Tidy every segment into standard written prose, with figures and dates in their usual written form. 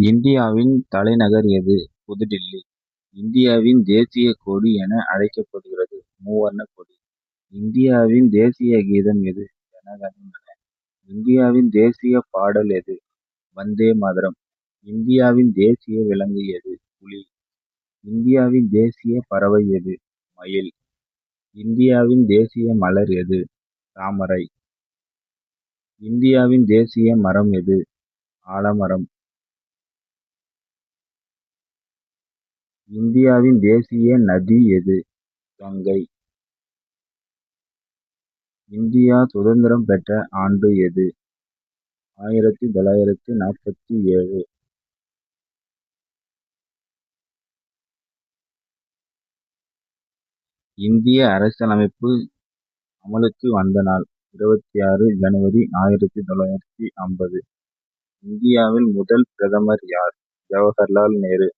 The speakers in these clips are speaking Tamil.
இந்தியாவின் தலைநகர் எது? புதுடில்லி. இந்தியாவின் தேசிய கொடி என அழைக்கப்படுகிறது மூவர்ண கொடி. இந்தியாவின் தேசிய கீதம் எது? ஜனகணமன. இந்தியாவின் தேசிய பாடல் எது? வந்தே மாதரம். இந்தியாவின் தேசிய விலங்கு எது? புலி. இந்தியாவின் தேசிய பறவை எது? மயில். இந்தியாவின் தேசிய மலர் எது? தாமரை. இந்தியாவின் தேசிய மரம் எது? ஆலமரம். இந்தியாவின் தேசிய நதி எது? கங்கை. இந்தியா சுதந்திரம் பெற்ற ஆண்டு எது? 1947. இந்திய அரசியலமைப்பு அமலுக்கு வந்த நாள் 26 ஜனவரி 1950. இந்தியாவின் முதல் பிரதமர் யார்? ஜவஹர்லால் நேரு.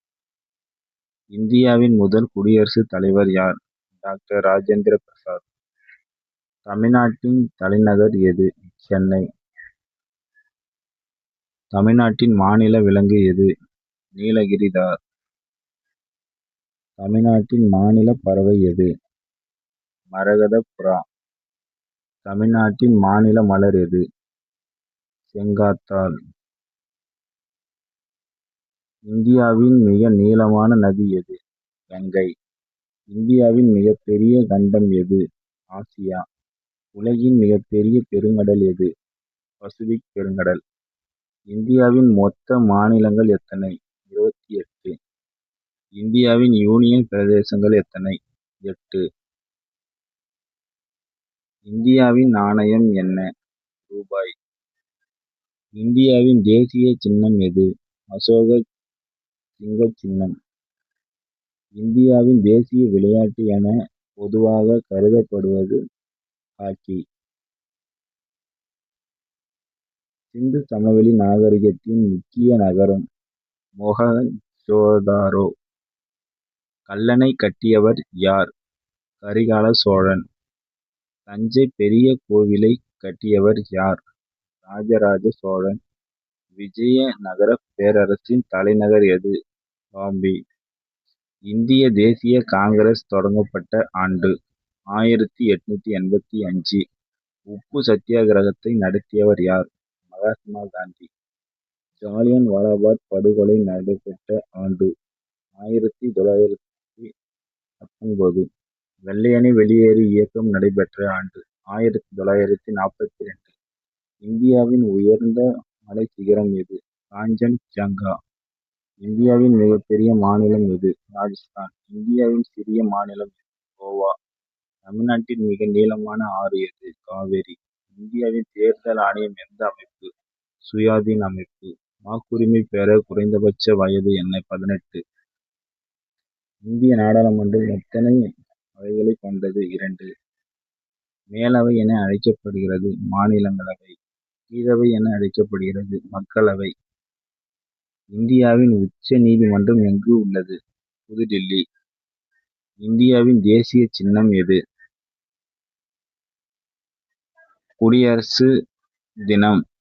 இந்தியாவின் முதல் குடியரசுத் தலைவர் யார்? டாக்டர் ராஜேந்திர பிரசாத். தமிழ்நாட்டின் தலைநகர் எது? சென்னை. தமிழ்நாட்டின் மாநில விலங்கு எது? நீலகிரிதார். தமிழ்நாட்டின் மாநில பறவை எது? மரகத புறா. தமிழ்நாட்டின் மாநில மலர் எது? செங்காத்தாள். இந்தியாவின் மிக நீளமான நதி எது? கங்கை. இந்தியாவின் மிகப்பெரிய கண்டம் எது? ஆசியா. உலகின் மிகப்பெரிய பெருங்கடல் எது? பசிபிக் பெருங்கடல். இந்தியாவின் மொத்த மாநிலங்கள் எத்தனை? 28. இந்தியாவின் யூனியன் பிரதேசங்கள் எத்தனை? 8. இந்தியாவின் நாணயம் என்ன? ரூபாய். இந்தியாவின் தேசிய சின்னம் எது? அசோக சிங்க சின்னம். இந்தியாவின் தேசிய விளையாட்டு என பொதுவாக கருதப்படுவது ஹாக்கி. சிந்து சமவெளி நாகரிகத்தின் முக்கிய நகரம் மொஹஞ்சதாரோ. கல்லணை கட்டியவர் யார்? கரிகால சோழன். தஞ்சை பெரிய கோவிலை கட்டியவர் யார்? ராஜராஜ சோழன். விஜயநகர பேரரசின் தலைநகர் எது? பாம்பே. இந்திய தேசிய காங்கிரஸ் தொடங்கப்பட்ட ஆண்டு 1885. உப்பு சத்தியாகிரகத்தை நடத்தியவர் யார்? மகாத்மா காந்தி. ஜாலியன் வாலாபாக் படுகொலை நடைபெற்ற ஆண்டு 1919. வெள்ளையனே வெளியேறு இயக்கம் நடைபெற்ற ஆண்டு 1942. இந்தியாவின் உயர்ந்த மலைச்சிகரம் எது? காஞ்சன்ஜங்கா. இந்தியாவின் மிகப்பெரிய மாநிலம் எது? ராஜஸ்தான். இந்தியாவின் சிறிய மாநிலம் எது? கோவா. தமிழ்நாட்டின் மிக நீளமான ஆறு எது? காவேரி. இந்தியாவின் தேர்தல் ஆணையம் எந்த அமைப்பு? சுயாதீன அமைப்பு. வாக்குரிமை பெற குறைந்தபட்ச வயது என்ன? 18. இந்திய நாடாளுமன்றம் எத்தனை அவைகளை கொண்டது? 2. மேலவை என அழைக்கப்படுகிறது மாநிலங்களவை. கீழவை என அழைக்கப்படுகிறது மக்களவை. இந்தியாவின் உச்ச நீதிமன்றம் எங்கு உள்ளது? புதுடில்லி. இந்தியாவின் தேசிய சின்னம் எது? குடியரசு தினம்